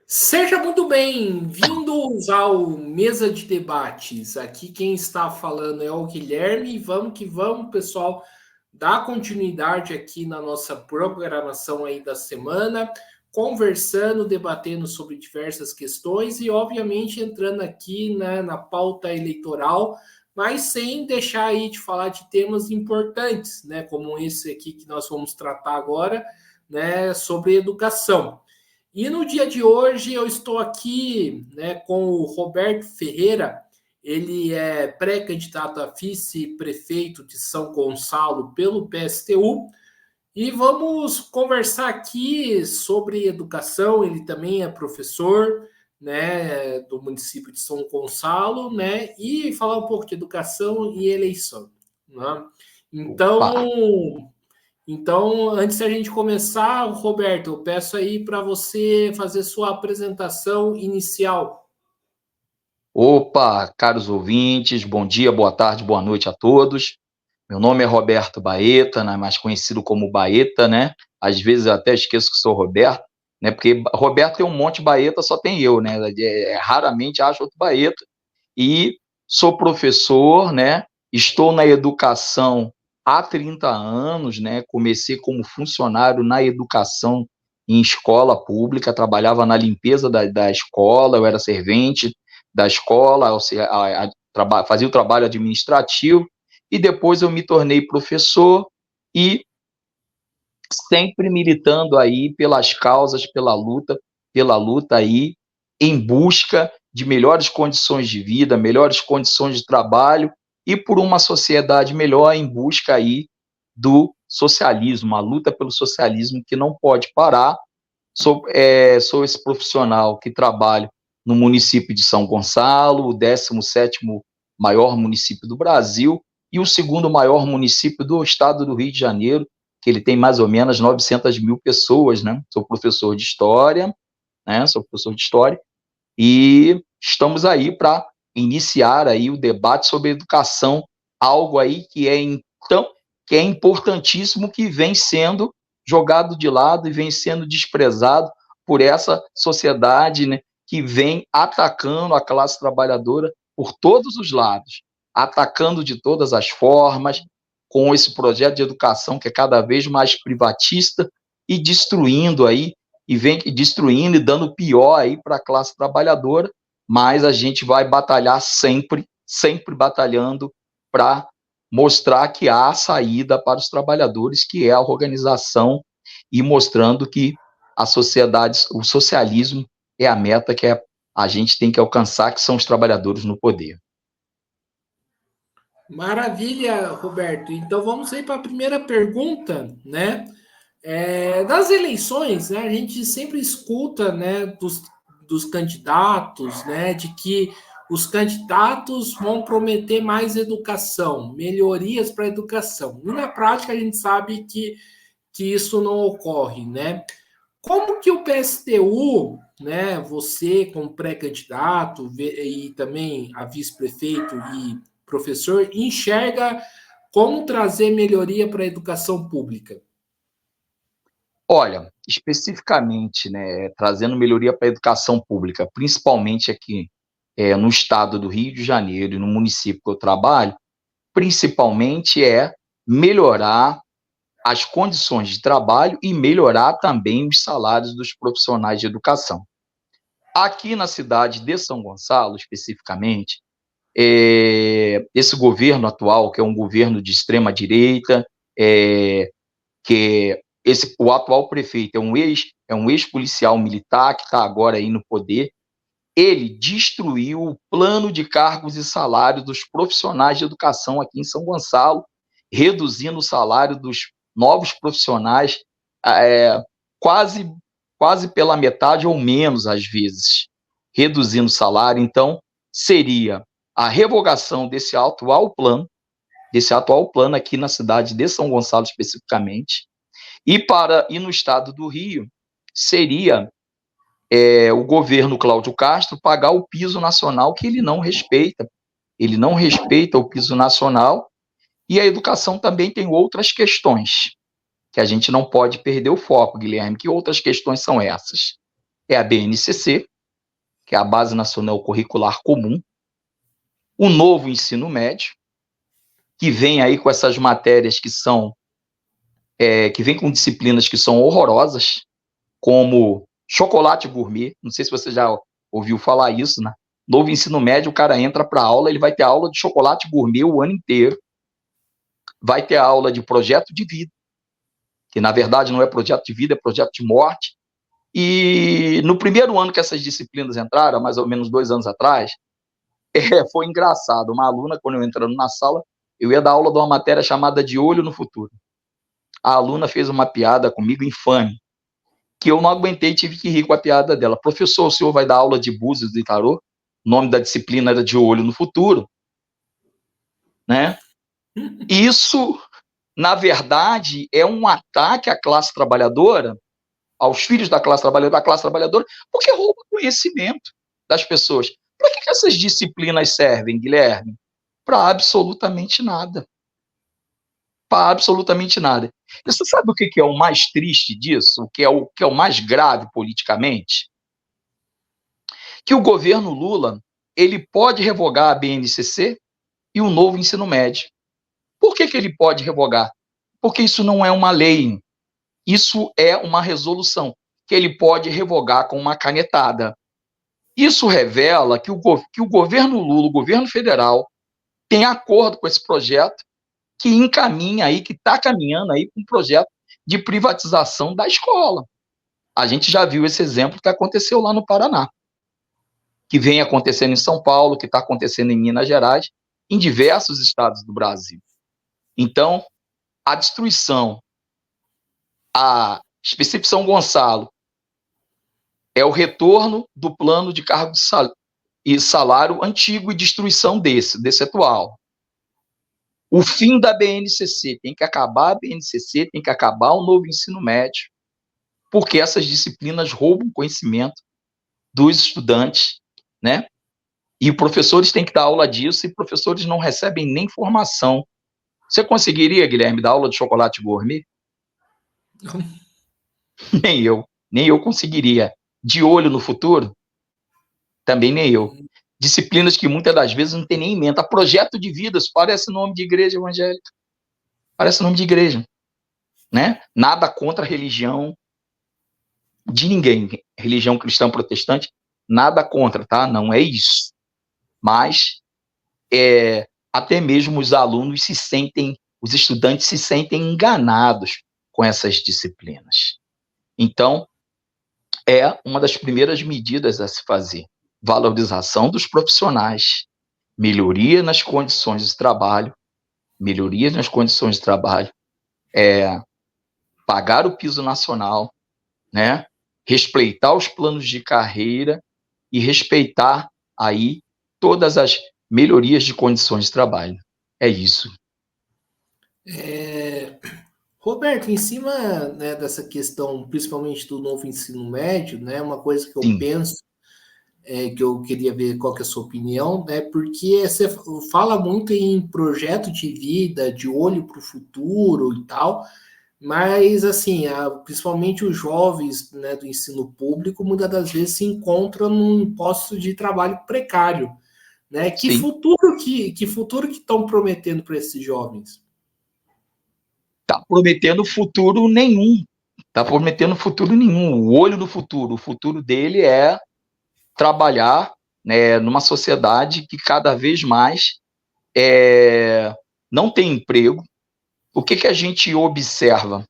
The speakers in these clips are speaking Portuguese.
Seja muito bem-vindos ao Mesa de Debates. Aqui quem está falando é o Guilherme. Vamos que vamos, pessoal. Dar continuidade aqui na nossa programação aí da semana, conversando, debatendo sobre diversas questões e, obviamente, entrando aqui, né, na pauta eleitoral, mas sem deixar aí de falar de temas importantes, né, como esse aqui que nós vamos tratar agora, né, sobre educação. E no dia de hoje eu estou aqui, né, com o Roberto Ferreira. Ele é pré-candidato a vice-prefeito de São Gonçalo pelo PSTU. E vamos conversar aqui sobre educação. Ele também é professor, né, do município de São Gonçalo, né, e falar um pouco de educação e eleição, né? Opa, Então, antes da gente começar, Roberto, eu peço aí para você fazer sua apresentação inicial. opa, caros ouvintes, bom dia, boa tarde, boa noite a todos. Meu nome é Roberto Baeta, né, mais conhecido como Baeta, né? Às vezes eu até esqueço que sou Roberto, né? Porque Roberto tem um monte de Baeta, só tem eu, né? Raramente acho outro Baeta. E sou professor, né? Estou na educação há 30 anos, né? Comecei como funcionário na educação em escola pública, trabalhava na limpeza da escola, eu era servente da escola, fazia o trabalho administrativo, e depois eu me tornei professor e sempre militando aí pelas causas, pela luta aí em busca de melhores condições de vida, melhores condições de trabalho e por uma sociedade melhor em busca aí do socialismo, a luta pelo socialismo que não pode parar. Sou esse profissional que trabalho no município de São Gonçalo, o 17º maior município do Brasil e o segundo maior município do estado do Rio de Janeiro, que ele tem mais ou menos 900 mil pessoas, né? Sou professor de história, né? Sou professor de história e estamos aí para iniciar aí o debate sobre educação, algo aí que é importantíssimo, que vem sendo jogado de lado e vem sendo desprezado por essa sociedade, né, que vem atacando a classe trabalhadora por todos os lados, atacando de todas as formas, com esse projeto de educação que é cada vez mais privatista e destruindo aí e vem destruindo e dando pior aí para a classe trabalhadora, mas a gente vai batalhar sempre, sempre batalhando para mostrar que há saída para os trabalhadores, que é a organização, e mostrando que a sociedade, o socialismo é a meta que a gente tem que alcançar, que são os trabalhadores no poder. Maravilha, Roberto. Então vamos aí para a primeira pergunta, né? Das eleições, né? A gente sempre escuta, né, dos candidatos, né, de que os candidatos vão prometer mais educação, melhorias para a educação. E na prática a gente sabe que isso não ocorre, né? Como que o PSTU, né, você como pré-candidato e também a vice-prefeito e professor, enxerga como trazer melhoria para a educação pública? Olha, especificamente, né, trazendo melhoria para a educação pública, principalmente aqui no estado do Rio de Janeiro e no município que eu trabalho, principalmente é melhorar as condições de trabalho e melhorar também os salários dos profissionais de educação. Aqui na cidade de São Gonçalo, especificamente, esse governo atual, que é um governo de extrema direita, o atual prefeito é um ex-policial militar que está agora aí no poder. Ele destruiu o plano de cargos e salários dos profissionais de educação aqui em São Gonçalo, reduzindo o salário dos novos profissionais é, quase, quase pela metade ou menos, às vezes, reduzindo o salário. Então, seria a revogação desse atual plano aqui na cidade de São Gonçalo especificamente, e no estado do Rio, seria o governo Cláudio Castro pagar o piso nacional que ele não respeita. Ele não respeita o piso nacional, e a educação também tem outras questões que a gente não pode perder o foco, Guilherme. Que outras questões são essas? é a BNCC, que é a Base Nacional Curricular Comum, o novo ensino médio, que vem aí com essas matérias que vem com disciplinas que são horrorosas, como chocolate gourmet. Não sei se você já ouviu falar isso, né? Novo ensino médio, o cara entra para a aula, ele vai ter aula de chocolate gourmet o ano inteiro, vai ter aula de projeto de vida, que na verdade não é projeto de vida, é projeto de morte. E no primeiro ano que essas disciplinas entraram, mais ou menos 2 anos atrás, foi engraçado. Uma aluna, quando eu entrando na sala, eu ia dar aula de uma matéria chamada De Olho no Futuro. A aluna fez uma piada comigo infame, que eu não aguentei e tive que rir com a piada dela. Professor, o senhor vai dar aula de búzios e tarô? O nome da disciplina era De Olho no Futuro, né? Isso, na verdade, é um ataque à classe trabalhadora, aos filhos da classe trabalhadora, porque rouba conhecimento das pessoas. Para que essas disciplinas servem, Guilherme? Para absolutamente nada. Para absolutamente nada. E você sabe o que é o mais triste disso? O que é o mais grave politicamente? Que o governo Lula, ele pode revogar a BNCC e o novo ensino médio. Por que ele pode revogar? Porque isso não é uma lei, isso é uma resolução, que ele pode revogar com uma canetada. Isso revela que o governo Lula, o governo federal, tem acordo com esse projeto, que encaminha aí, que está caminhando aí com um projeto de privatização da escola. A gente já viu esse exemplo que aconteceu lá no Paraná, que vem acontecendo em São Paulo, que está acontecendo em Minas Gerais, em diversos estados do Brasil. Então, a destruição, a específico São Gonçalo, é o retorno do plano de cargo e salário antigo e destruição desse atual. O fim da BNCC, tem que acabar a BNCC, tem que acabar o novo ensino médio, porque essas disciplinas roubam conhecimento dos estudantes, né? E professores têm que dar aula disso e professores não recebem nem formação. Você conseguiria, Guilherme, dar aula de chocolate gourmet? Não. Nem eu conseguiria. De olho no futuro? Também nem eu. Disciplinas que muitas das vezes não tem nem ementa. Projeto de vidas parece nome de igreja evangélica. Parece nome de igreja, né? Nada contra a religião de ninguém. Religião cristã protestante, nada contra, tá? Não é isso. Mas até mesmo os alunos os estudantes se sentem enganados com essas disciplinas. Então, é uma das primeiras medidas a se fazer. Valorização dos profissionais, melhoria nas condições de trabalho, pagar o piso nacional, né? Respeitar os planos de carreira e respeitar aí todas as melhorias de condições de trabalho. É isso. Roberto, em cima, né, dessa questão, principalmente do novo ensino médio, né, uma coisa que eu Sim. penso, que eu queria ver qual que é a sua opinião, né, porque você fala muito em projeto de vida, de olho para o futuro e tal, mas, assim, principalmente os jovens, né, do ensino público, muitas das vezes se encontram num posto de trabalho precário, né? Que Sim. futuro que estão prometendo para esses jovens? Tá prometendo futuro nenhum. Tá prometendo futuro nenhum. O olho do futuro. O futuro dele é trabalhar, né, numa sociedade que cada vez mais não tem emprego. O que a gente observa?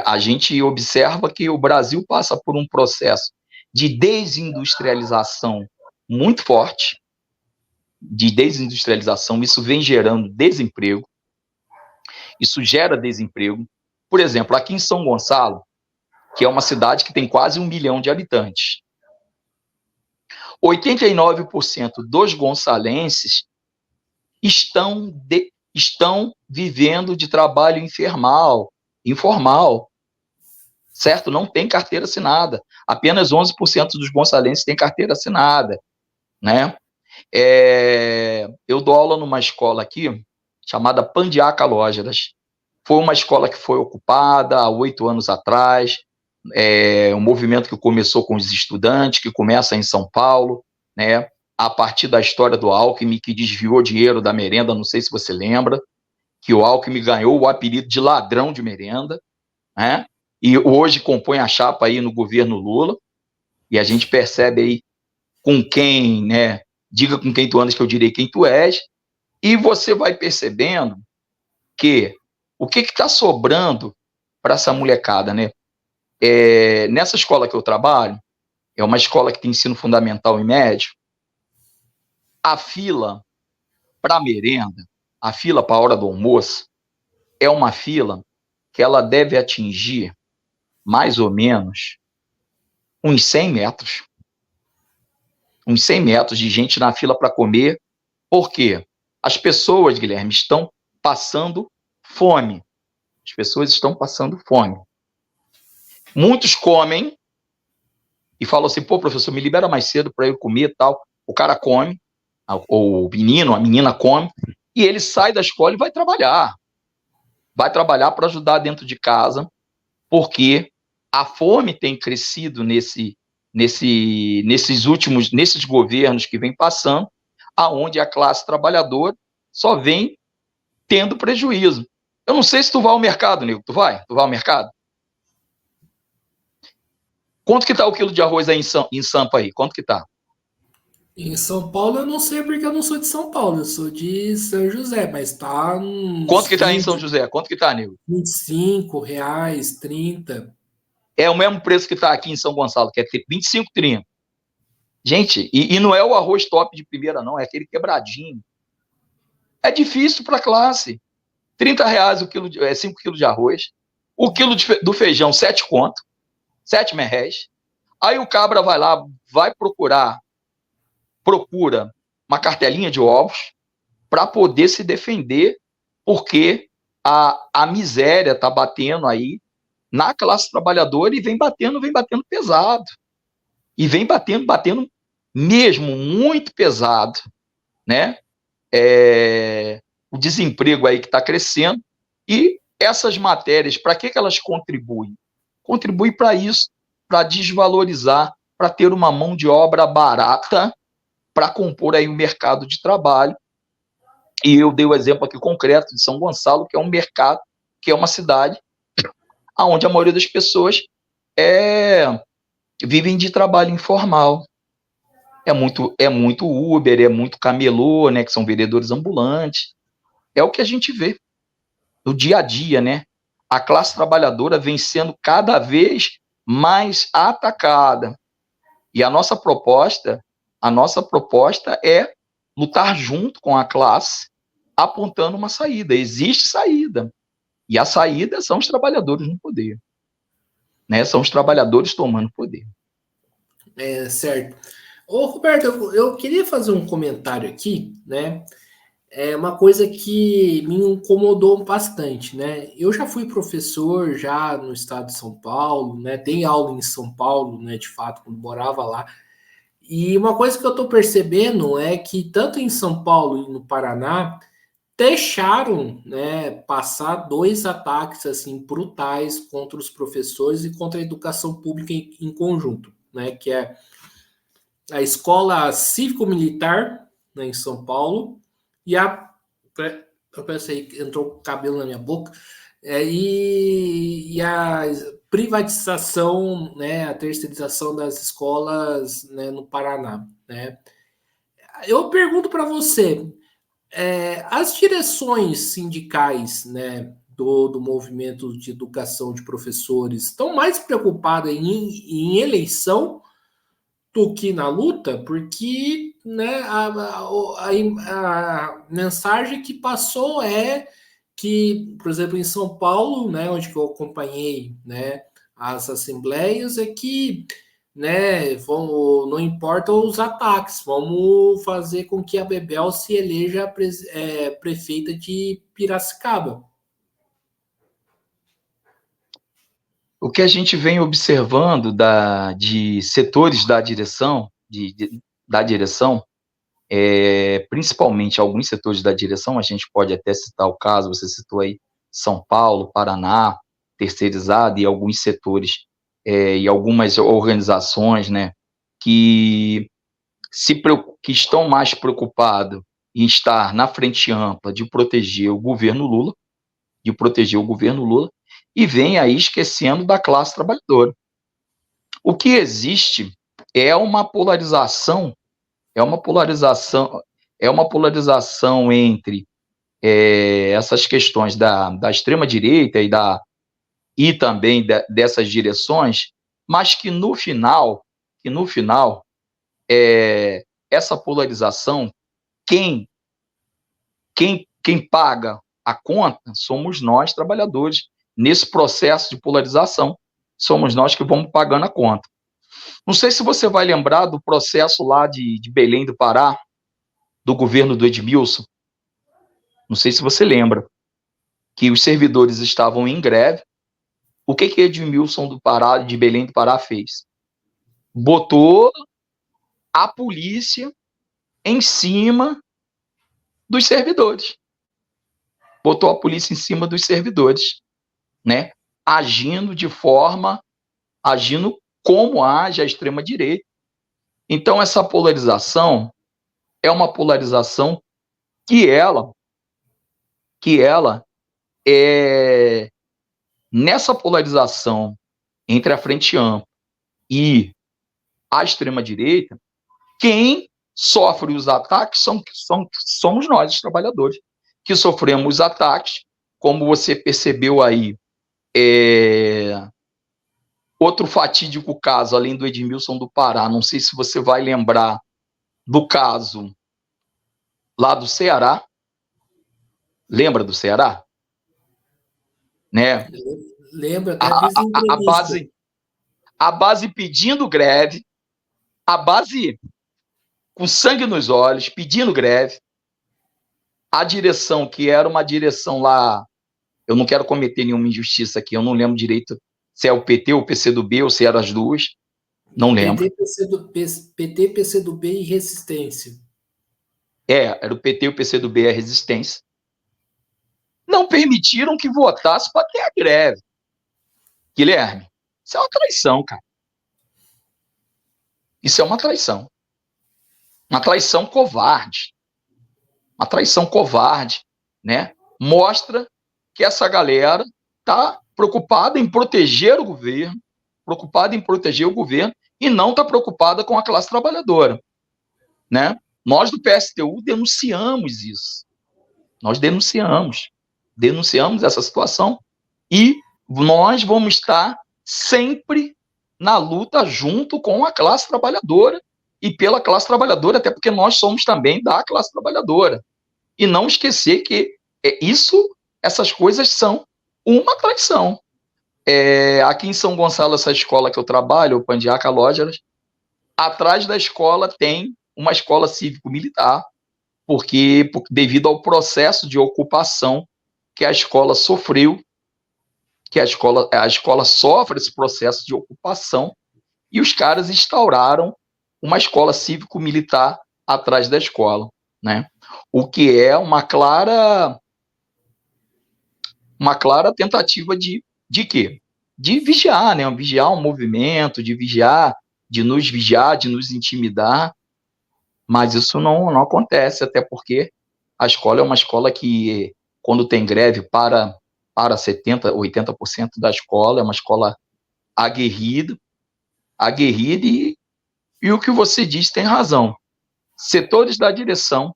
A gente observa que o Brasil passa por um processo de desindustrialização muito forte, isso vem gerando desemprego, isso gera desemprego. Por exemplo, aqui em São Gonçalo, que é uma cidade que tem quase 1 milhão de habitantes, 89% dos gonçalenses estão vivendo de trabalho informal, certo? Não tem carteira assinada. Apenas 11% dos gonçalenses têm carteira assinada, né? Eu dou aula numa escola aqui, chamada Pandiaca Lógeras. Foi uma escola que foi ocupada há 8 anos atrás, um movimento que começou com os estudantes, que começa em São Paulo, né, a partir da história do Alckmin, que desviou dinheiro da merenda, não sei se você lembra, que o Alckmin ganhou o apelido de ladrão de merenda, né, e hoje compõe a chapa aí no governo Lula, e a gente percebe aí com quem, né, diga com quem tu andas que eu direi quem tu és, e você vai percebendo que o que está sobrando para essa molecada, né? Nessa escola que eu trabalho, é uma escola que tem ensino fundamental e médio, a fila para merenda, a fila para a hora do almoço, é uma fila que ela deve atingir mais ou menos uns 100 metros. Uns 100 metros de gente na fila para comer. Por quê? As pessoas, Guilherme, estão passando fome. As pessoas estão passando fome. Muitos comem e falam assim, pô, professor, me libera mais cedo para eu comer e tal. O cara come, o menino, a menina come, e ele sai da escola e vai trabalhar. Vai trabalhar para ajudar dentro de casa, porque a fome tem crescido nesses governos que vem passando, aonde a classe trabalhadora só vem tendo prejuízo. Eu não sei se tu vai ao mercado, Nico. Tu vai? Tu vai ao mercado? Quanto que tá o quilo de arroz aí em Sampa aí? Quanto que tá? Em São Paulo eu não sei porque eu não sou de São Paulo, eu sou de São José, mas tá Quanto uns que tá aí em 20, São José? Quanto que tá, Nico? R$ 25, 30. É o mesmo preço que tá aqui em São Gonçalo, que é 25, 30. Gente, e não é o arroz top de primeira, não, é aquele quebradinho. É difícil para a classe. R$ 30 o quilo, 5 quilos de arroz. O quilo do feijão, 7 conto. 7 merréis. Aí o cabra vai lá, vai procura uma cartelinha de ovos para poder se defender, porque a miséria está batendo aí na classe trabalhadora e vem batendo pesado. E vem batendo mesmo muito pesado, né? O desemprego aí que está crescendo, e essas matérias, para que elas contribuem? Contribuem para isso, para desvalorizar, para ter uma mão de obra barata para compor aí o mercado de trabalho. E eu dei o exemplo aqui concreto de São Gonçalo, que é um mercado, que é uma cidade onde a maioria das pessoas vivem de trabalho informal. É muito Uber, é muito camelô, né, que são vendedores ambulantes. É o que a gente vê no dia a dia, né? A classe trabalhadora vem sendo cada vez mais atacada. E a nossa proposta é lutar junto com a classe, apontando uma saída. Existe saída. E a saída são os trabalhadores no poder, né? São os trabalhadores tomando poder. Certo. Ô, Roberto, eu queria fazer um comentário aqui, né? É uma coisa que me incomodou bastante, né? Eu já fui professor já no estado de São Paulo, né? Dei aula em São Paulo, né? De fato, quando morava lá. E uma coisa que eu estou percebendo é que tanto em São Paulo e no Paraná deixaram, né, passar dois ataques assim brutais contra os professores e contra a educação pública em conjunto, né? Que é a escola cívico-militar, né, em São Paulo e eu pensei que entrou cabelo na minha boca, e a privatização, né, a terceirização das escolas, né, no Paraná, né? Eu pergunto para você, as direções sindicais, né, do movimento de educação de professores estão mais preocupadas em eleição do que na luta, porque, né, a mensagem que passou é que, por exemplo, em São Paulo, né, onde eu acompanhei, né, as assembleias, é que, né, não importa os ataques, vamos fazer com que a Bebel se eleja prefeita de Piracicaba. O que a gente vem observando de setores da direção, principalmente alguns setores da direção, a gente pode até citar o caso, você citou aí São Paulo, Paraná, terceirizado, e alguns setores e algumas organizações, né, que que estão mais preocupados em estar na frente ampla de proteger o governo Lula, e vem aí esquecendo da classe trabalhadora. O que existe é uma polarização, é uma polarização, entre essas questões da extrema-direita e também dessas direções, mas que no final, essa polarização, quem paga a conta somos nós, trabalhadores. Nesse processo de polarização, somos nós que vamos pagando a conta. Não sei se você vai lembrar do processo lá de Belém do Pará, do governo do Edmilson. Não sei se você lembra, que os servidores estavam em greve. O que Edmilson do Pará, de Belém do Pará, fez? Botou a polícia em cima dos servidores. Botou a polícia em cima dos servidores, né? Agindo como age a extrema-direita. Então, essa polarização é uma polarização que ela nessa polarização entre a frente ampla e a extrema-direita, quem sofre os ataques somos nós, os trabalhadores, que sofremos os ataques, como você percebeu aí, outro fatídico caso, além do Edmilson do Pará, não sei se você vai lembrar do caso lá do Ceará. Lembra do Ceará? Né? Lembra, até a base pedindo greve, a base com sangue nos olhos, pedindo greve, a direção, que era uma direção lá, eu não quero cometer nenhuma injustiça aqui, eu não lembro direito se é o PT ou o PCdoB, ou se eram as duas, não lembro. PT, PCdoB e Resistência. Era o PT, o PCdoB e a Resistência. Não permitiram que votasse para ter a greve. Guilherme, isso é uma traição, cara. Isso é uma traição. Uma traição covarde. Uma traição covarde, né? Mostra que essa galera está preocupada em proteger o governo, e não está preocupada com a classe trabalhadora, né? Nós do PSTU denunciamos isso. Nós denunciamos essa situação e nós vamos estar sempre na luta junto com a classe trabalhadora e pela classe trabalhadora, até porque nós somos também da classe trabalhadora. E não esquecer que essas coisas são uma traição. Aqui em São Gonçalo, essa escola que eu trabalho, o Pandiaca Lógeras, atrás da escola tem uma escola cívico-militar, porque devido ao processo de ocupação que a escola sofreu, que a escola sofre esse processo de ocupação, e os caras instauraram uma escola cívico-militar atrás da escola, né? O que é uma clara tentativa de quê? De vigiar, né? Vigiar um movimento, de nos intimidar, mas isso não acontece, até porque a escola é uma escola que, quando tem greve, para 70%, 80% da escola, é uma escola aguerrida, e o que você diz tem razão. Setores da direção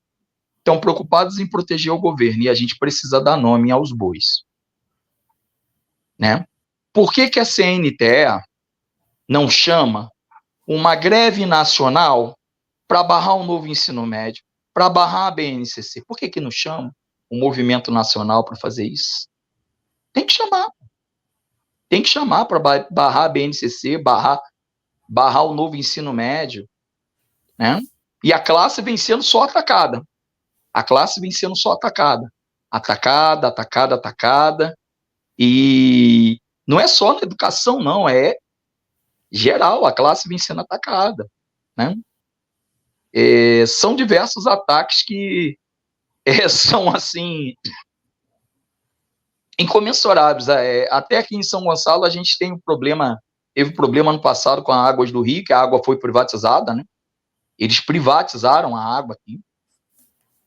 estão preocupados em proteger o governo, e a gente precisa dar nome aos bois, né? Por que a CNTE não chama uma greve nacional para barrar o novo ensino médio, para barrar a BNCC? Por que não chama o movimento nacional para fazer isso? Tem que chamar para barrar a BNCC, barrar o novo ensino médio, né? E a classe vem sendo só atacada. Atacada, e não é só na educação, não, é geral, a classe vem sendo atacada, né? São diversos ataques que são, assim, incomensuráveis. Até aqui em São Gonçalo a gente tem um problema teve problema ano passado com as águas do Rio, que a água foi privatizada, né? Eles privatizaram a água aqui,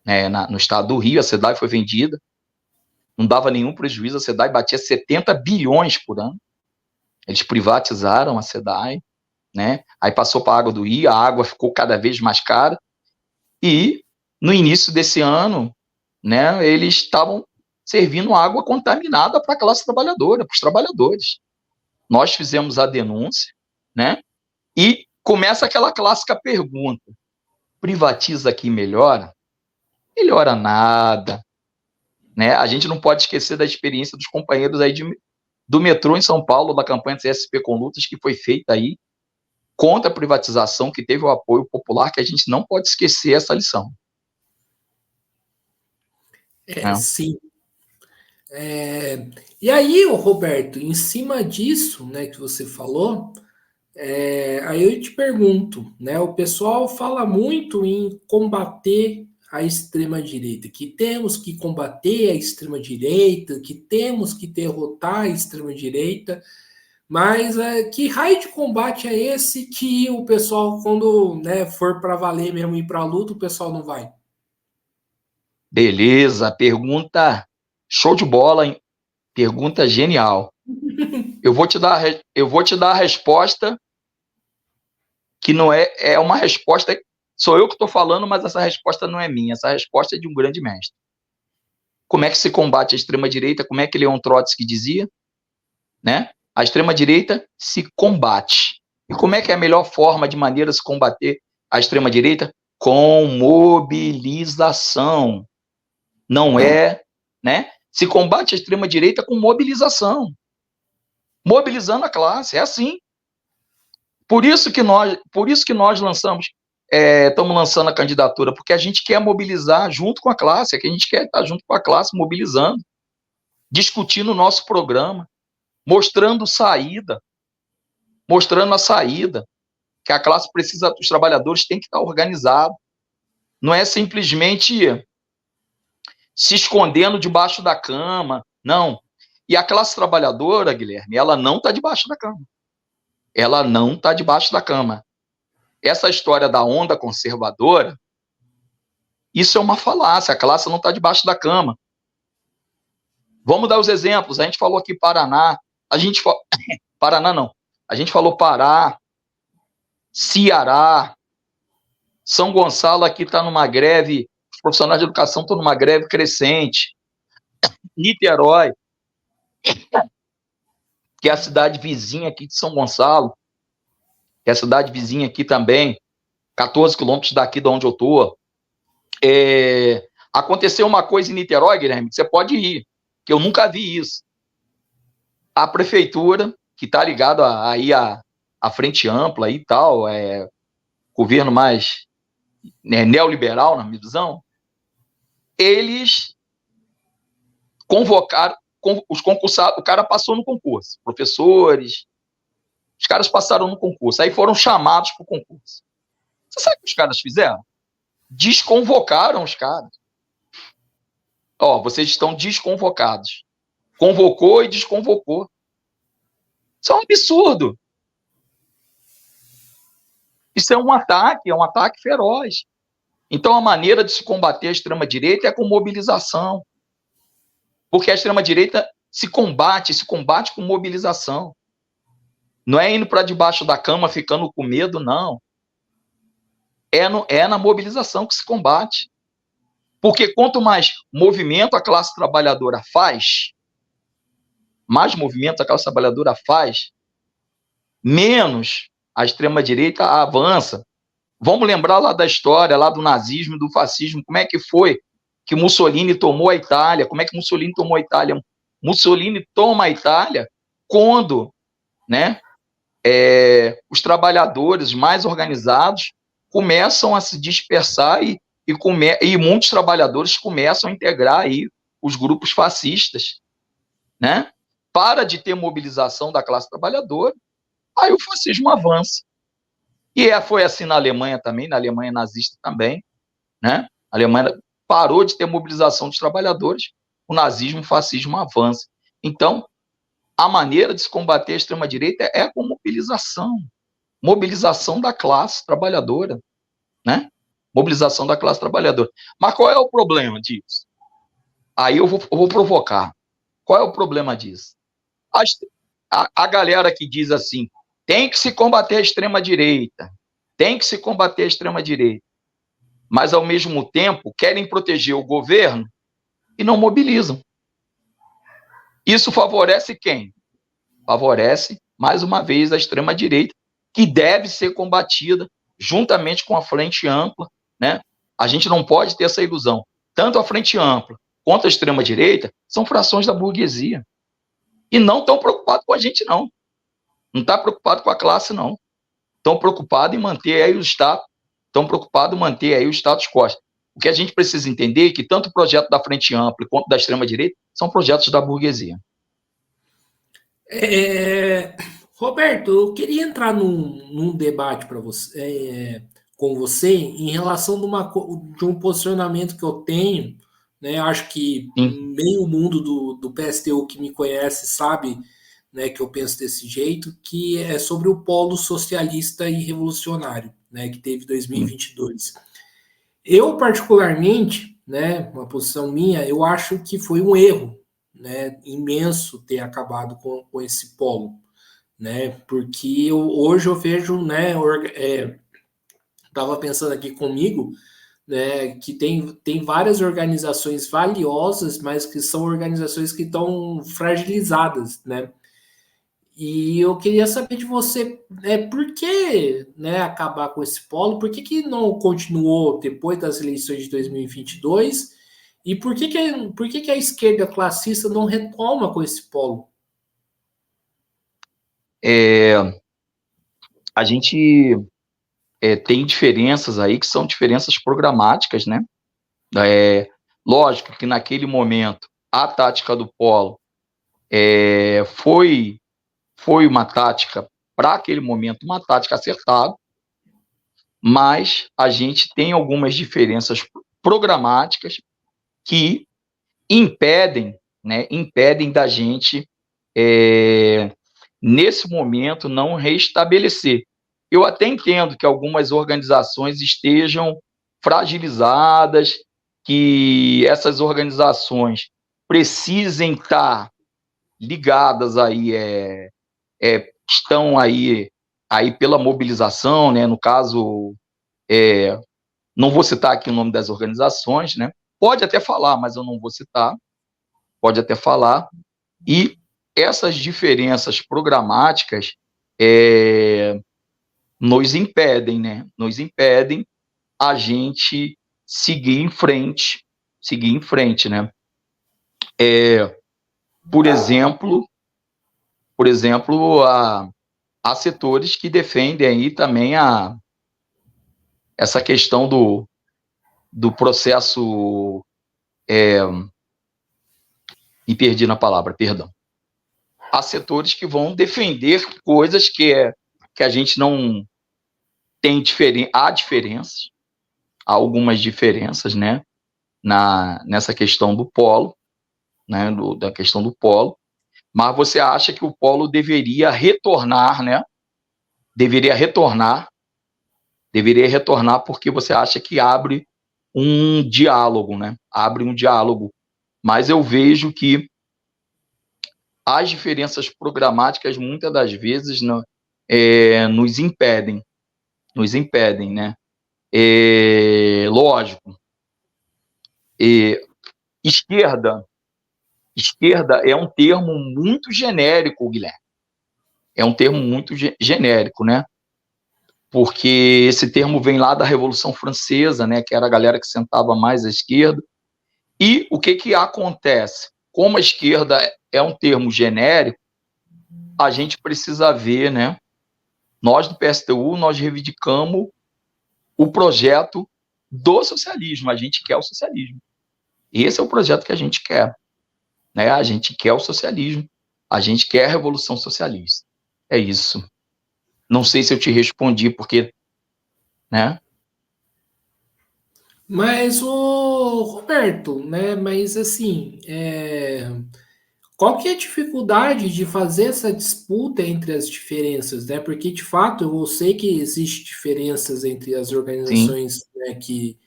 né, no estado do Rio, a SEDAI foi vendida, não dava nenhum prejuízo, a SEDAI batia 70 bilhões por ano, eles privatizaram a SEDAI, né? Aí passou para a água do Rio, a água ficou cada vez mais cara, e no início desse ano, né, eles estavam servindo água contaminada para a classe trabalhadora, para os trabalhadores. Nós fizemos a denúncia, né? E começa aquela clássica pergunta: privatiza aqui melhora? Melhora nada, né? A gente não pode esquecer da experiência dos companheiros aí do metrô em São Paulo, da campanha CSP com Lutas, que foi feita aí contra a privatização, que teve o apoio popular, que a gente não pode esquecer essa lição. Sim. E aí, Roberto, em cima disso, né, que você falou, aí eu te pergunto, né, o pessoal fala muito em combater a extrema-direita, que temos que combater a extrema-direita, que temos que derrotar a extrema-direita, mas que raio de combate é esse que o pessoal, quando, né, for para valer mesmo ir para a luta, o pessoal não vai? Beleza, pergunta show de bola, hein? Pergunta genial. Eu vou te dar a resposta que não é uma resposta, sou eu que estou falando, mas essa resposta não é minha, essa resposta é de um grande mestre. Como é que se combate a extrema-direita? Como é que Leon Trotsky dizia? Né? A extrema-direita se combate. E como é que é a melhor forma de maneira de se combater a extrema-direita? Com mobilização. Não é, né? Se combate a extrema-direita com mobilização. Mobilizando a classe, é assim. Por isso que nós lançamos, estamos lançando a candidatura, porque a gente quer mobilizar junto com a classe, é que a gente quer estar junto com a classe, mobilizando, discutindo o nosso programa, mostrando a saída, que a classe precisa, os trabalhadores têm que estar organizados. Não é simplesmente se escondendo debaixo da cama, não. E a classe trabalhadora, Guilherme, ela não está debaixo da cama. Ela não está debaixo da cama. Essa história da onda conservadora, isso é uma falácia, a classe não está debaixo da cama. Vamos dar os exemplos, a gente falou aqui Paraná, Paraná não, a gente falou Pará, Ceará, São Gonçalo aqui está numa greve, os profissionais de educação estão numa greve crescente, Niterói, que é a cidade vizinha aqui de São Gonçalo, que é a cidade vizinha aqui também, 14 quilômetros daqui de onde eu estou. Aconteceu uma coisa em Niterói, Guilherme, que você pode ir, que eu nunca vi isso. A prefeitura, que está ligada aí à Frente Ampla e tal, governo mais neoliberal, na minha visão, eles convocaram os concursados, o cara passou no concurso, professores, os caras passaram no concurso, aí foram chamados para o concurso. Você sabe o que os caras fizeram? Desconvocaram os caras. Vocês estão desconvocados. Convocou e desconvocou. Isso é um absurdo. Isso é um ataque feroz. Então, a maneira de se combater a extrema-direita é com mobilização. Porque a extrema-direita se combate com mobilização. Não é indo para debaixo da cama, ficando com medo, não. É na mobilização que se combate. Porque quanto mais movimento a classe trabalhadora faz, menos a extrema-direita avança. Vamos lembrar lá da história, lá do nazismo e do fascismo, como é que foi que Mussolini tomou a Itália, Mussolini toma a Itália quando, né, os trabalhadores mais organizados começam a se dispersar e muitos trabalhadores começam a integrar aí os grupos fascistas, né? Para de ter mobilização da classe trabalhadora, aí o fascismo avança. E foi assim na Alemanha também, na Alemanha nazista também, né? A Alemanha parou de ter mobilização dos trabalhadores, o nazismo, o fascismo avança. Então, a maneira de se combater a extrema-direita é com mobilização da classe trabalhadora, né? Mobilização da classe trabalhadora. Mas qual é o problema disso? Aí eu vou provocar. Qual é o problema disso? A galera que diz assim, tem que se combater a extrema-direita, tem que se combater a extrema-direita, mas, ao mesmo tempo, querem proteger o governo e não mobilizam. Isso favorece quem? Favorece, mais uma vez, a extrema-direita, que deve ser combatida juntamente com a frente ampla, né? A gente não pode ter essa ilusão. Tanto a frente ampla quanto a extrema-direita são frações da burguesia. E não estão preocupados com a gente, não. Não está preocupado com a classe, não. Estão preocupados em manter aí o status, estão preocupados em manter aí o status quo. O que a gente precisa entender é que tanto o projeto da frente ampla quanto da extrema-direita são projetos da burguesia. Roberto, eu queria entrar num debate para você, com você em relação de um posicionamento que eu tenho, né? Acho que Sim. meio mundo do PSTU que me conhece sabe, né, que eu penso desse jeito, que é sobre o polo socialista e revolucionário, né, que teve 2022. Eu, particularmente, né, uma posição minha, eu acho que foi um erro, né, imenso ter acabado com esse polo, né, porque hoje eu vejo, né, estava pensando aqui comigo, né, que tem várias organizações valiosas, mas que são organizações que estão fragilizadas, né, e eu queria saber de você, por que, né, acabar com esse polo? Por que, que não continuou depois das eleições de 2022? E por que a esquerda classista não retoma com esse polo? A gente tem diferenças aí que são diferenças programáticas, né? Lógico que naquele momento a tática do polo foi uma tática, para aquele momento, uma tática acertada, mas a gente tem algumas diferenças programáticas que impedem, né, impedem da gente, nesse momento, não restabelecer. Eu até entendo que algumas organizações estejam fragilizadas, que essas organizações precisem estar ligadas aí, estão aí pela mobilização, né? No caso, não vou citar aqui o nome das organizações, né? Pode até falar, mas eu não vou citar. Pode até falar. E essas diferenças programáticas nos impedem, né? Nos impedem a gente seguir em frente, né? Por exemplo, há setores que defendem aí também essa questão do processo, me perdi na palavra, perdão. Há setores que vão defender coisas que a gente não tem há diferenças, há algumas diferenças, né, nessa questão do polo, né, da questão do polo, mas você acha que o polo deveria retornar, né, deveria retornar porque você acha que abre um diálogo, né, abre um diálogo, mas eu vejo que as diferenças programáticas, muitas das vezes, nos impedem, né? Lógico, esquerda é um termo muito genérico, Guilherme. É um termo muito genérico, né? Porque esse termo vem lá da Revolução Francesa, né? Que era a galera que sentava mais à esquerda. E o que acontece? Como a esquerda é um termo genérico, a gente precisa ver, né? Nós do PSTU, nós reivindicamos o projeto do socialismo. A gente quer o socialismo. Esse é o projeto que a gente quer, né? A gente quer o socialismo. A gente quer a revolução socialista. É isso. Não sei se eu te respondi, porque, né? Mas, o Roberto, né? Mas assim, qual que é a dificuldade de fazer essa disputa entre as diferenças, né? Porque, de fato, eu sei que existem diferenças entre as Sim, organizações, né, que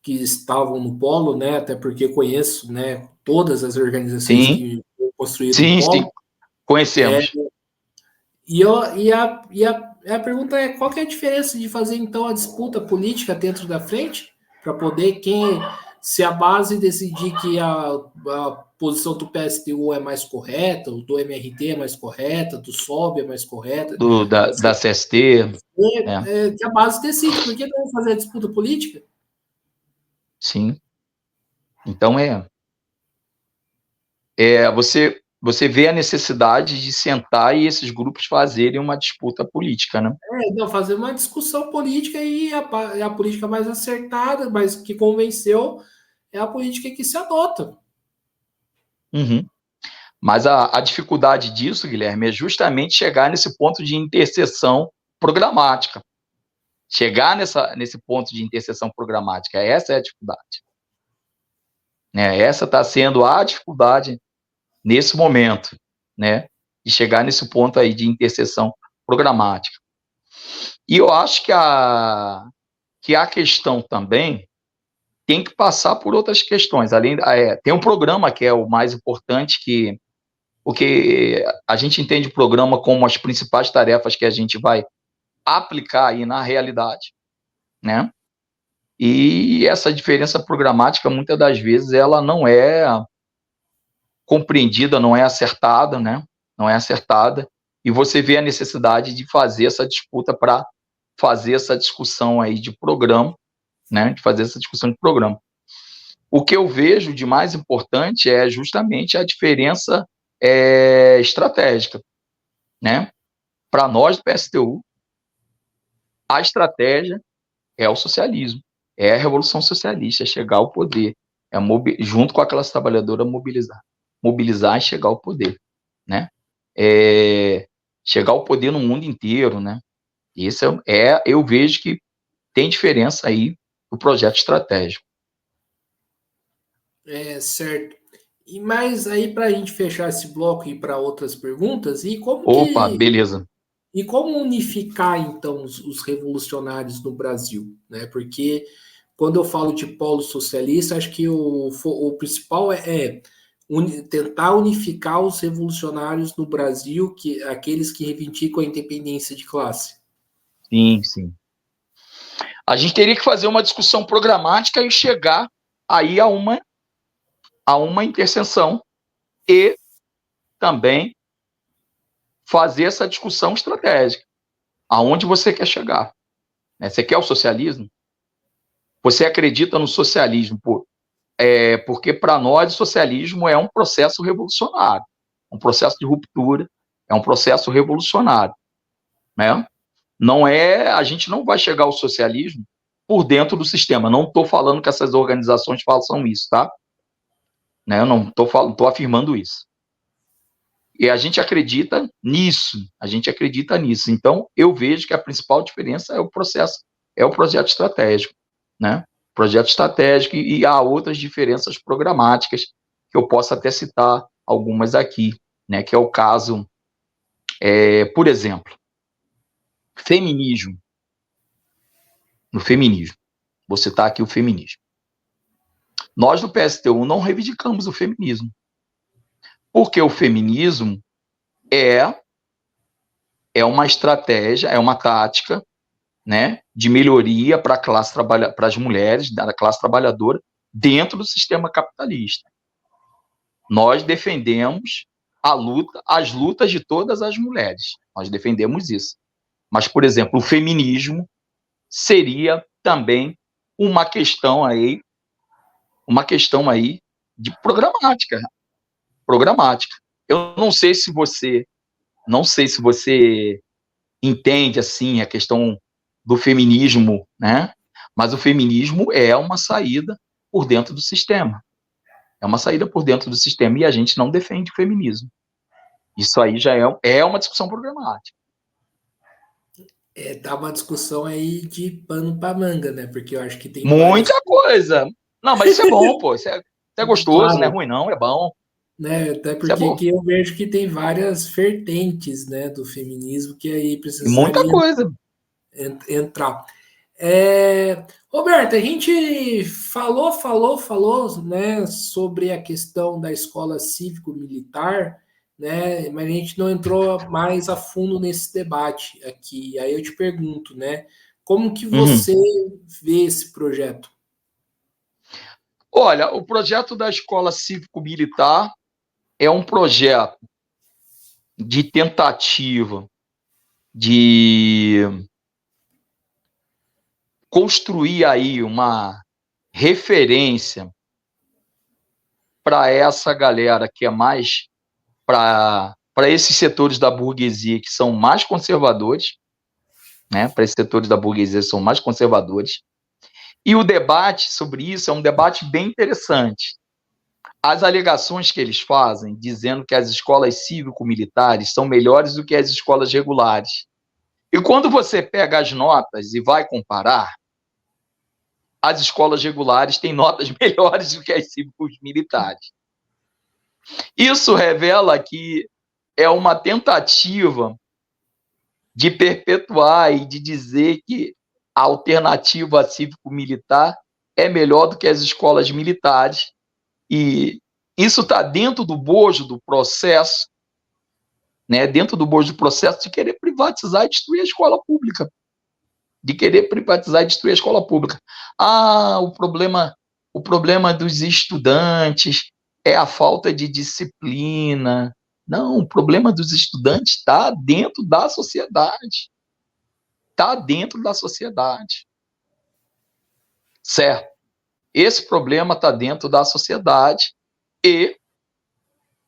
estavam no polo, né? Até porque conheço, né, todas as organizações sim, que construíram o sim, sim, polo. conhecemos. E a pergunta é qual que é a diferença de fazer então a disputa política dentro da frente para poder se a base decidir que a posição do PSTU é mais correta, do MRT é mais correta, do SOB é mais correta, Da CST, é, que a base decide. Por que não fazer a disputa política? sim. Então, você vê a necessidade de sentar e esses grupos fazerem uma disputa política, né? Não, fazer uma discussão política e a política mais acertada, mas que convenceu, é a política que se adota. Uhum. Mas a dificuldade disso, Guilherme, é justamente chegar nesse ponto de interseção programática. Chegar nesse ponto de interseção programática, essa é a dificuldade. Né? Essa está sendo a dificuldade nesse momento, né? De chegar nesse ponto aí de interseção programática. E eu acho que a questão também tem que passar por outras questões. Tem um programa que é o mais importante, porque a gente entende o programa como as principais tarefas que a gente vai aplicar aí na realidade, né? E essa diferença programática, muitas das vezes, ela não é compreendida, não é acertada, né? Não é acertada, e você vê a necessidade de fazer essa disputa para fazer essa discussão aí de programa, né? De fazer essa discussão de programa. O que eu vejo de mais importante é justamente a diferença estratégica, né? Para nós do PSTU, a estratégia é o socialismo, é a revolução socialista, é chegar ao poder, junto com a classe trabalhadora mobilizar e chegar ao poder, né? Chegar ao poder no mundo inteiro, né? Isso eu vejo que tem diferença aí no projeto estratégico. Certo. E mais aí para a gente fechar esse bloco e ir para outras perguntas, Opa, beleza. e como unificar então os revolucionários no Brasil, né? Porque quando eu falo de polo socialista, acho que o principal tentar unificar os revolucionários no Brasil, aqueles que reivindicam a independência de classe. Sim, sim. A gente teria que fazer uma discussão programática e chegar aí a uma interseção e também fazer essa discussão estratégica. Aonde você quer chegar? Né? Você quer o socialismo? Você acredita no socialismo? Porque para nós o socialismo é um processo revolucionário, um processo de ruptura, é um processo revolucionário, né? A gente não vai chegar ao socialismo por dentro do sistema. Não estou falando que essas organizações façam isso, tá? Né? Eu não estou afirmando isso. E a gente acredita nisso, Então, eu vejo que a principal diferença é o projeto estratégico, né? Projeto estratégico e há outras diferenças programáticas que eu posso até citar algumas aqui, né? Que é o caso, por exemplo, feminismo. No feminismo, vou citar aqui o feminismo. Nós do PSTU não reivindicamos o feminismo, porque o feminismo é uma estratégia, é uma tática, né, de melhoria para as mulheres da classe trabalhadora dentro do sistema capitalista. Nós defendemos as lutas de todas as mulheres. Nós defendemos isso. Mas, por exemplo, o feminismo seria também uma questão aí de programática. Eu não sei se você entende assim a questão do feminismo, né? Mas o feminismo é uma saída por dentro do sistema. É uma saída por dentro do sistema e a gente não defende o feminismo. Isso aí já é uma discussão programática. Tá uma discussão aí de pano para manga, né? Porque eu acho que tem várias. Muita coisa. Não, mas isso é bom, pô. Isso é gostoso, não é Claro, ruim, não, é bom. né? Até Isso é porque bom. aqui eu vejo que tem várias vertentes, né, do feminismo que aí E muita precisaria coisa. entrar. Roberto, a gente falou, né, sobre a questão da escola cívico-militar, né, mas a gente não entrou mais a fundo nesse debate aqui. Aí eu te pergunto, né, como que Uhum. você vê esse projeto? Olha, o projeto da Escola Cívico-Militar é um projeto de tentativa de construir aí uma referência para essa galera que é mais para esses setores da burguesia que são mais conservadores, né? Para esses setores da burguesia que são mais conservadores. E o debate sobre isso é um debate bem interessante. As alegações que eles fazem, dizendo que as escolas cívico-militares são melhores do que as escolas regulares. E quando você pega as notas e vai comparar, as escolas regulares têm notas melhores do que as cívicos militares. Isso revela que é uma tentativa de perpetuar e de dizer que a alternativa cívico-militar é melhor do que as escolas militares. E isso está dentro do bojo do processo, né? Dentro do bojo do processo de querer privatizar e destruir a escola pública. De querer privatizar e destruir a escola pública. O problema dos estudantes é a falta de disciplina. Não, o problema dos estudantes está dentro da sociedade. Está dentro da sociedade. Certo? Esse problema está dentro da sociedade e,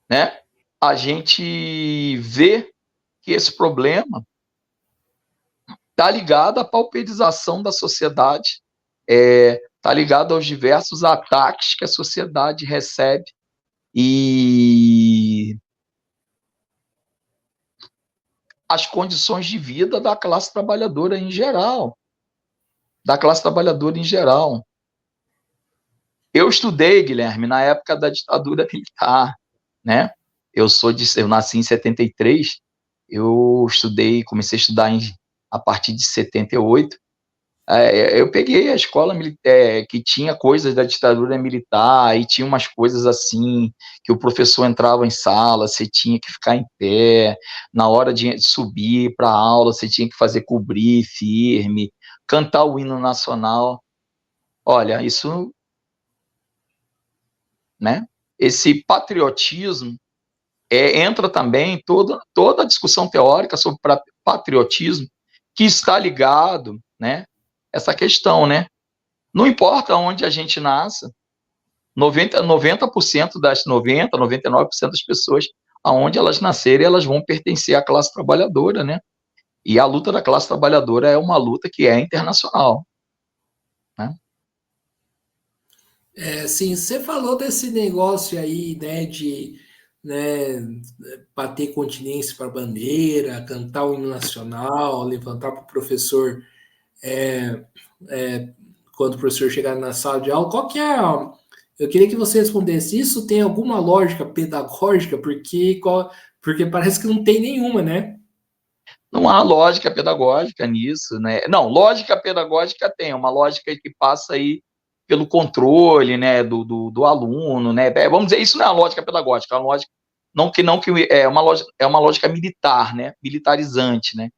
né, a gente vê que esse problema está ligado à pauperização da sociedade, está ligado aos diversos ataques que a sociedade recebe e as condições de vida da classe trabalhadora em geral. Da classe trabalhadora em geral. Eu estudei, Guilherme, na época da ditadura militar, né? Eu nasci em 73, eu comecei a estudar a partir de 78. Eu peguei a escola que tinha coisas da ditadura militar, e tinha umas coisas assim, que o professor entrava em sala, você tinha que ficar em pé, na hora de subir para a aula, você tinha que fazer cobrir firme, cantar o hino nacional. Olha, isso, né? Esse patriotismo entra também toda a discussão teórica sobre patriotismo, que está ligado, né? Essa questão, né? Não importa onde a gente nasça, 90% das 99% das pessoas, aonde elas nascerem, elas vão pertencer à classe trabalhadora, né? E a luta da classe trabalhadora é uma luta que é internacional, né? Sim, você falou desse negócio aí, né, de, né, bater continência para a bandeira, cantar o hino nacional, levantar para o professor é, é, quando o professor chegar na sala de aula. Qual que é a... Eu queria que você respondesse isso. Tem alguma lógica pedagógica? Porque parece que não tem nenhuma, né? Não há lógica pedagógica nisso, né? Não, lógica pedagógica tem, uma lógica que passa aí pelo controle, né, do aluno, né? Vamos dizer, isso não é uma lógica pedagógica, é uma lógica não que é uma lógica militar, né? Militarizante, né?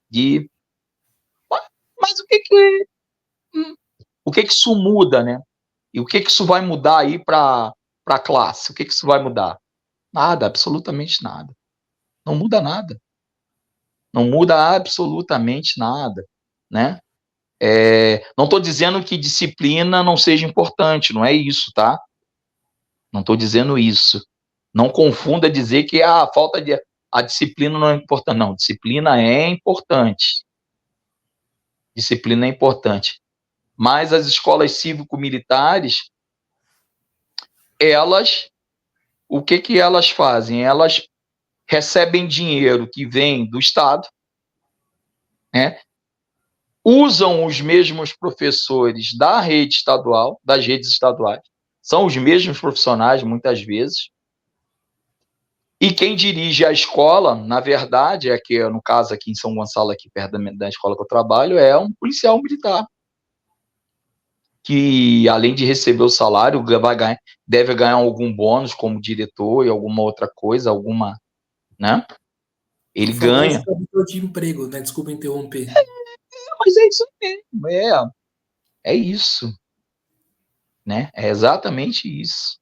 De mas o que que isso muda, né? E o que que isso vai mudar aí para a classe? O que que isso vai mudar? Nada, absolutamente nada. Não muda nada. Não muda absolutamente nada, né? Não estou dizendo que disciplina não seja importante, não é isso, tá? Não estou dizendo isso. Não confunda dizer que a disciplina não é importante. Não, disciplina é importante. Disciplina é importante. Mas as escolas cívico-militares, elas, o que que elas fazem? Elas recebem dinheiro que vem do Estado, né? Usam os mesmos professores da rede estadual, das redes estaduais, são os mesmos profissionais, muitas vezes, E quem dirige a escola, na verdade, é que, no caso aqui em São Gonçalo, aqui perto da escola que eu trabalho, é um policial militar, que além de receber o salário, deve ganhar algum bônus como diretor e alguma outra coisa, né? O Ele famoso ganha. servidor de emprego, né? Desculpa interromper. Mas é isso mesmo, é isso, né? É exatamente isso.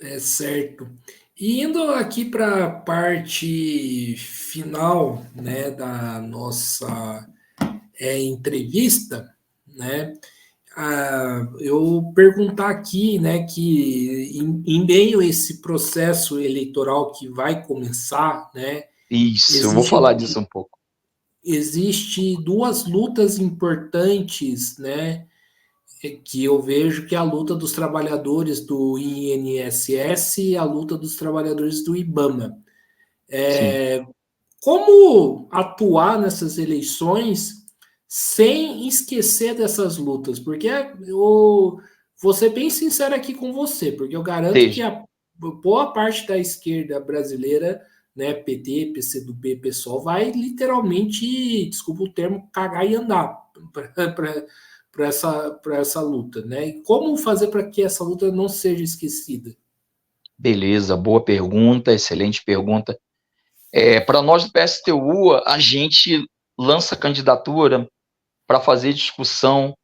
É certo. E indo aqui para a parte final, né, da nossa entrevista, né? Eu perguntar aqui, né, que em meio a esse processo eleitoral que vai começar, né, Isso, eu vou existe, falar disso um pouco. existe duas lutas importantes, né, que eu vejo que é a luta dos trabalhadores do INSS e a luta dos trabalhadores do IBAMA. Sim, Como atuar nessas eleições sem esquecer dessas lutas? Porque eu vou ser bem sincero aqui com você, porque eu garanto que seja, a boa parte da esquerda brasileira, né, PT, PCdoB, PSOL, vai literalmente, desculpa o termo, cagar e andar para essa luta, né? E como fazer para que essa luta não seja esquecida? beleza, boa pergunta, excelente pergunta. Para nós do PSTU, a gente lança candidatura para fazer discussão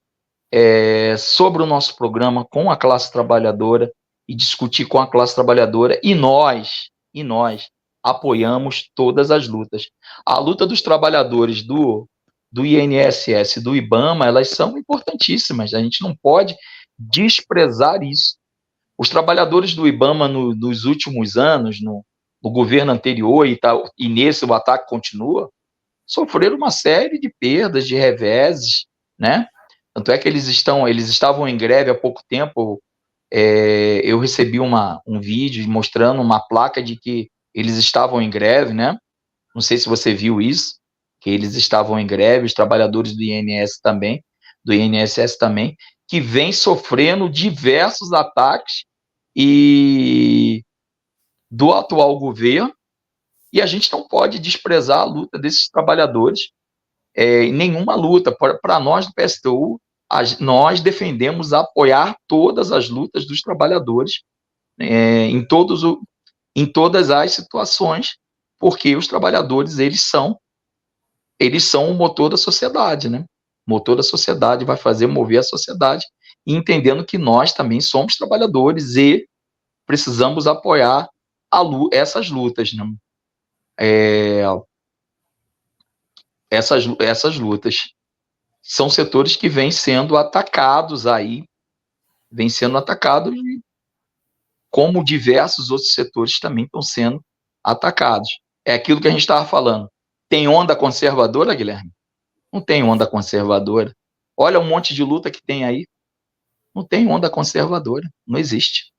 sobre o nosso programa com a classe trabalhadora e discutir com a classe trabalhadora, e nós apoiamos todas as lutas. A luta dos trabalhadores do INSS e do IBAMA, elas são importantíssimas, a gente não pode desprezar isso. Os trabalhadores do IBAMA nos últimos anos, no governo anterior e nesse o ataque continua, sofreram uma série de perdas, de reveses, né? Tanto é que eles estavam em greve há pouco tempo. Eu recebi um vídeo mostrando uma placa de que eles estavam em greve, né? Não sei se você viu isso, que eles estavam em greve, os trabalhadores do INSS também, que vem sofrendo diversos ataques e do atual governo, e a gente não pode desprezar a luta desses trabalhadores em nenhuma luta. Para nós do PSTU, nós defendemos apoiar todas as lutas dos trabalhadores em em todas as situações, porque os trabalhadores eles são o motor da sociedade, né? O motor da sociedade vai fazer mover a sociedade, e entendendo que nós também somos trabalhadores e precisamos apoiar essas lutas, né? É, essas lutas são setores que vêm sendo atacados aí, vêm sendo atacados, como diversos outros setores também estão sendo atacados. É aquilo que a gente estava falando. Tem onda conservadora, Guilherme? Não tem onda conservadora. Olha um monte de luta que tem aí. Não tem onda conservadora. Não existe.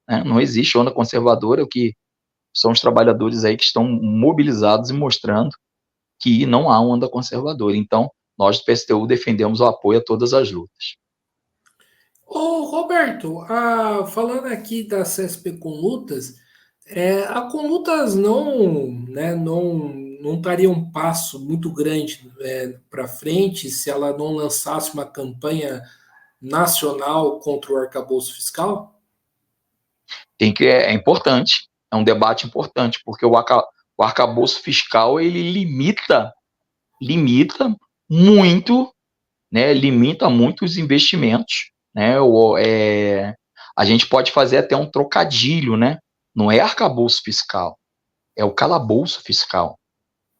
Né? Não existe onda conservadora. O que são os trabalhadores aí que estão mobilizados e mostrando que não há onda conservadora. Então, nós do PSTU defendemos o apoio a todas as lutas. Ô, Roberto, falando aqui da CSP Conlutas, a Conlutas não, né, não daria um passo muito grande para frente se ela não lançasse uma campanha nacional contra o arcabouço fiscal? É importante, é um debate importante, porque o arcabouço fiscal ele limita muito, né, limita muito os investimentos, né, a gente pode fazer até um trocadilho, né, não é arcabouço fiscal, é o calabouço fiscal.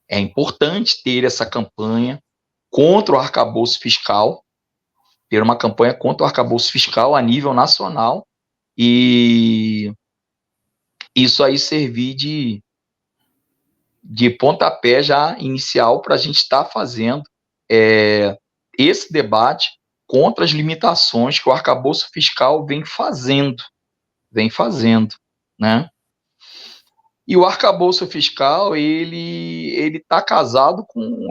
É importante ter essa campanha contra o arcabouço fiscal, ter uma campanha contra o arcabouço fiscal a nível nacional, e isso aí servir de pontapé já inicial para a gente estar fazendo esse debate contra as limitações que o arcabouço fiscal vem fazendo, né? E o arcabouço fiscal, ele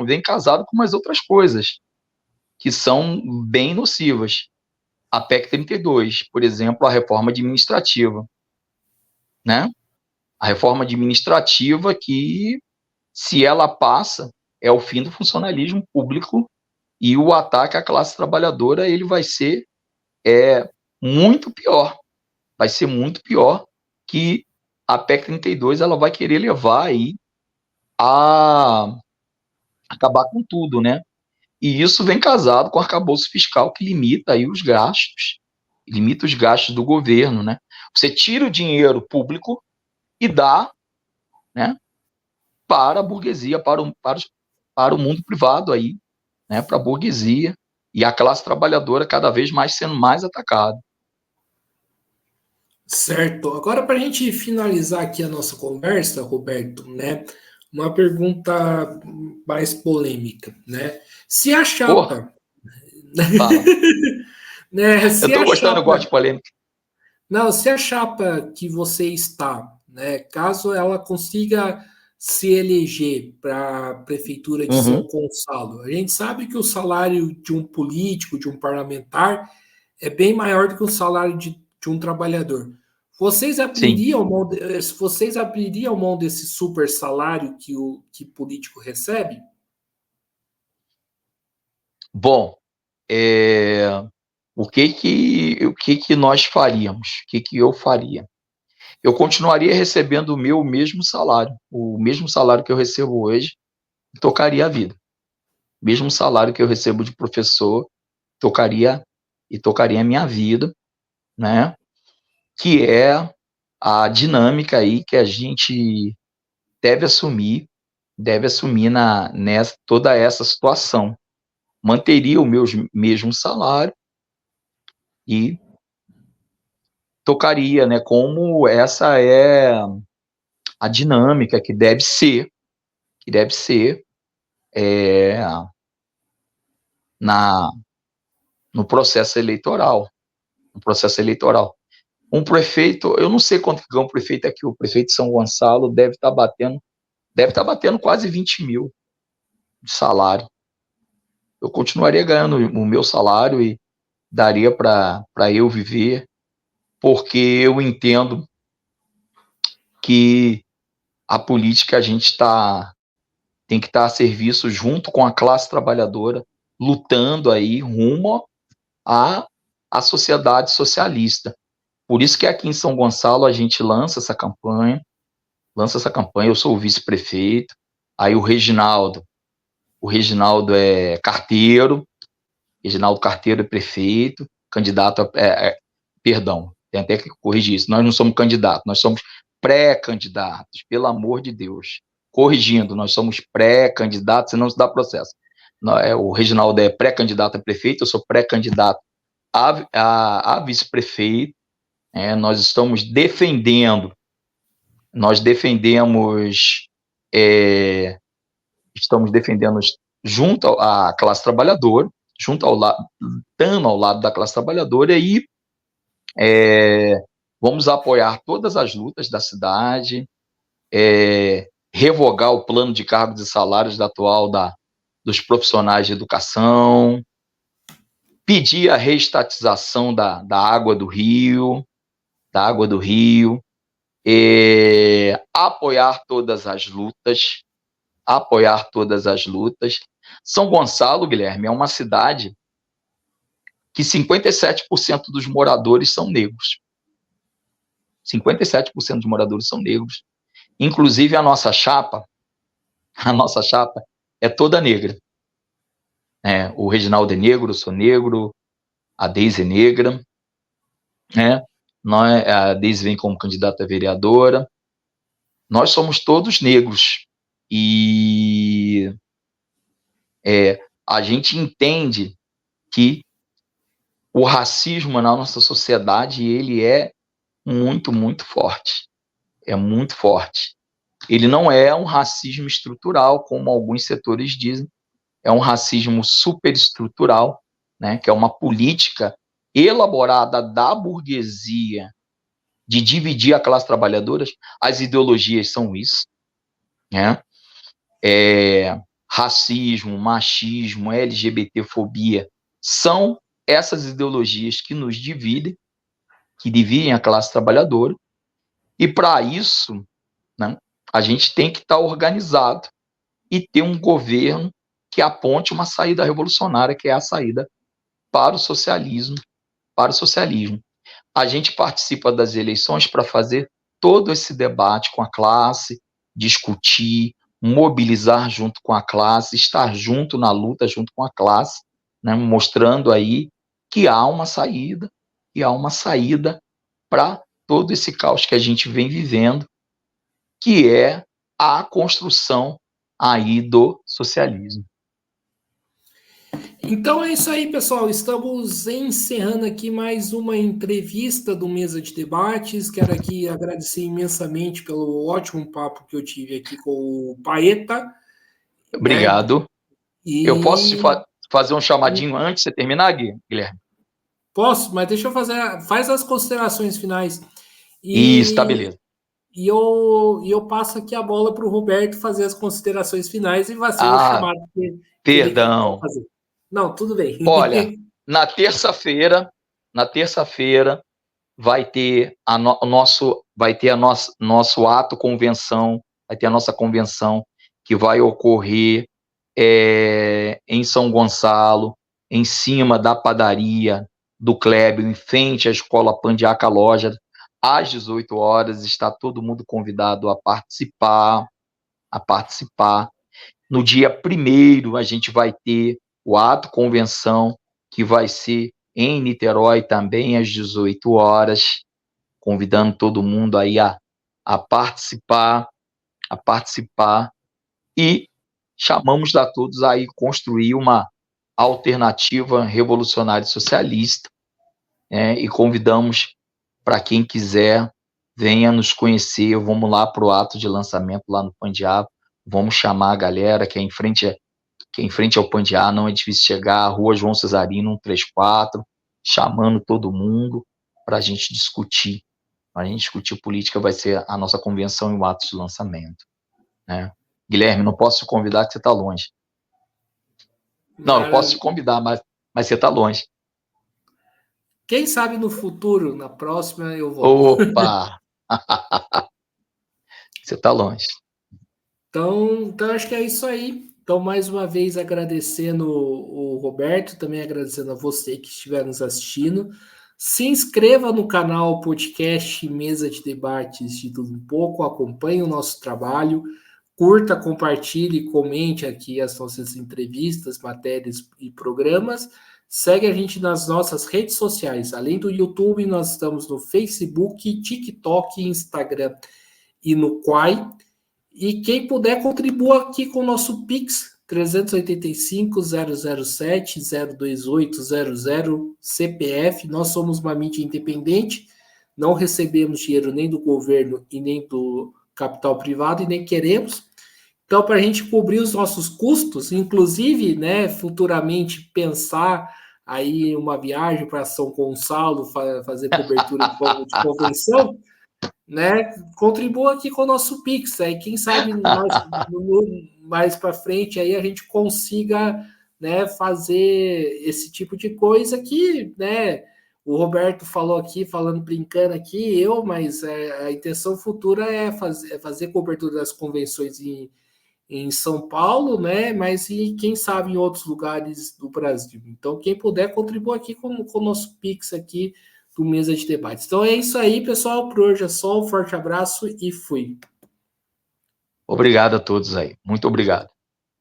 vem casado com umas outras coisas que são bem nocivas. A PEC 32, por exemplo, a reforma administrativa, né? A reforma administrativa que, se ela passa, é o fim do funcionalismo público e o ataque à classe trabalhadora ele vai ser muito pior. Vai ser muito pior que a PEC 32 ela vai querer levar aí a acabar com tudo, né? E isso vem casado com o arcabouço fiscal que limita aí os gastos, limita os gastos do governo, né? Você tira o dinheiro público e dá, né, para a burguesia, para o mundo privado aí, né, para a burguesia e a classe trabalhadora cada vez mais sendo mais atacada. Certo. Agora, para a gente finalizar aqui a nossa conversa, Roberto, né? Uma pergunta mais polêmica, né? Se a Porra, chapa, fala. né? Eu Se tô a gostando, eu gosto de chapa, polêmica. não, se a chapa que você está, né? Caso ela consiga se eleger para a prefeitura de São Uhum. Gonçalo, a gente sabe que o salário de um político, de um parlamentar, é bem maior do que o salário de um trabalhador. Sim. Vocês abririam mão desse super salário que o que político recebe? Bom, o que que nós faríamos? O que que eu faria? Eu continuaria recebendo o mesmo salário que eu recebo hoje, tocaria a vida. Mesmo salário que eu recebo de professor, tocaria tocaria a minha vida, né? Que é a dinâmica aí que a gente deve assumir, nessa toda essa situação. Manteria o meu mesmo salário e tocaria, né? Como essa é a dinâmica que deve ser é, na no processo eleitoral, no processo eleitoral. Um prefeito, eu não sei quanto que ganha um prefeito aqui, o prefeito de São Gonçalo deve estar batendo quase 20 mil de salário. Eu continuaria ganhando o meu salário e daria para eu viver, porque eu entendo que a política a gente tem que estar a serviço junto com a classe trabalhadora, lutando aí rumo à, à sociedade socialista. Por isso que aqui em São Gonçalo a gente lança essa campanha, eu sou o vice-prefeito, aí o Reginaldo é carteiro, Reginaldo Carteiro é prefeito, candidato perdão, tem até que corrigir isso, nós não somos candidatos, nós somos pré-candidatos, pelo amor de Deus. Corrigindo, nós somos pré-candidatos, senão se dá processo. O Reginaldo é pré-candidato a prefeito, eu sou pré-candidato a vice-prefeito, nós nós defendemos, é, estamos defendendo junto à classe trabalhadora, estando ao lado da classe trabalhadora e vamos apoiar todas as lutas da cidade, revogar o plano de cargos e salários dos profissionais de educação, pedir a reestatização da água do Rio, apoiar todas as lutas, apoiar todas as lutas. São Gonçalo, Guilherme, é uma cidade que 57% dos moradores são negros. 57% dos moradores são negros. Inclusive a nossa chapa é toda negra. O Reginaldo é negro, eu sou negro, a Deise é negra, né? A Deise vem como candidata a vereadora. Nós somos todos negros e a gente entende que o racismo na nossa sociedade ele é muito, muito forte. É muito forte. Ele não é um racismo estrutural, como alguns setores dizem, é um racismo superestrutural, né, que é uma política elaborada da burguesia de dividir a classe trabalhadora. As ideologias são isso, né? Racismo, machismo, LGBTfobia são essas ideologias que nos dividem, que dividem a classe trabalhadora, e para isso né? A gente tem que estar organizado e ter um governo que aponte uma saída revolucionária, que é a saída para o socialismo, para o socialismo. A gente participa das eleições para fazer todo esse debate com a classe, discutir, mobilizar junto com a classe, estar junto na luta junto com a classe, né, mostrando aí que há uma saída, para todo esse caos que a gente vem vivendo, que é a construção aí do socialismo. Então é isso aí, pessoal. Estamos encerrando aqui mais uma entrevista do Mesa de Debates. Quero aqui agradecer imensamente pelo ótimo papo que eu tive aqui com o Paeta, né? Obrigado. Eu posso fazer um chamadinho antes de você terminar, Guilherme? Posso, mas deixa eu fazer. Faz as considerações finais. Isso, tá beleza. E eu passo aqui a bola para o Roberto fazer as considerações finais e vai ser o chamado que ele quer fazer. Não, tudo bem. Olha, na terça-feira vai ter nosso ato convenção, vai ter a nossa convenção que vai ocorrer em São Gonçalo, em cima da padaria do Clébio, em frente à Escola Pandiaca Loja, às 18 horas. Está todo mundo convidado a participar. No dia 1º, a gente vai ter o ato convenção, que vai ser em Niterói também às 18 horas, convidando todo mundo aí a participar, e chamamos a todos aí construir uma alternativa revolucionária e socialista, e convidamos para quem quiser, venha nos conhecer, vamos lá para o ato de lançamento lá no Pandiá, vamos chamar a galera que é em frente ao Pandiá, não é difícil chegar, Rua João Cesarino 134, chamando todo mundo para a gente discutir. A gente discutir política vai ser a nossa convenção e o ato de lançamento, né? Guilherme, não posso te convidar que você está longe. Não, eu posso te convidar, mas você está longe. Quem sabe no futuro, na próxima, eu vou. Opa! Você está longe. Então, acho que é isso aí. Então, mais uma vez, agradecendo o Roberto, também agradecendo a você que estiver nos assistindo. Se inscreva no canal podcast Mesa de Debates de Tudo Um Pouco, acompanhe o nosso trabalho, curta, compartilhe, comente aqui as nossas entrevistas, matérias e programas. Segue a gente nas nossas redes sociais. Além do YouTube, nós estamos no Facebook, TikTok, Instagram e no Quai. E quem puder, contribua aqui com o nosso Pix, 385-007-02800 CPF. Nós somos uma mídia independente, não recebemos dinheiro nem do governo e nem do capital privado, e nem queremos. Então, para a gente cobrir os nossos custos, inclusive, né, futuramente pensar aí uma viagem para São Gonçalo, fazer cobertura de convenção, né, contribua aqui com o nosso Pix, aí quem sabe mais para frente aí a gente consiga, né, fazer esse tipo de coisa que, né, o Roberto falou aqui, falando, brincando aqui, mas a intenção futura é fazer cobertura das convenções em São Paulo, né, mas e quem sabe em outros lugares do Brasil. Então, quem puder, contribua aqui com o nosso Pix aqui, do Mesa de Debates. Então é isso aí, pessoal. Por hoje é só. Um forte abraço e fui. Obrigado a todos aí. Muito obrigado.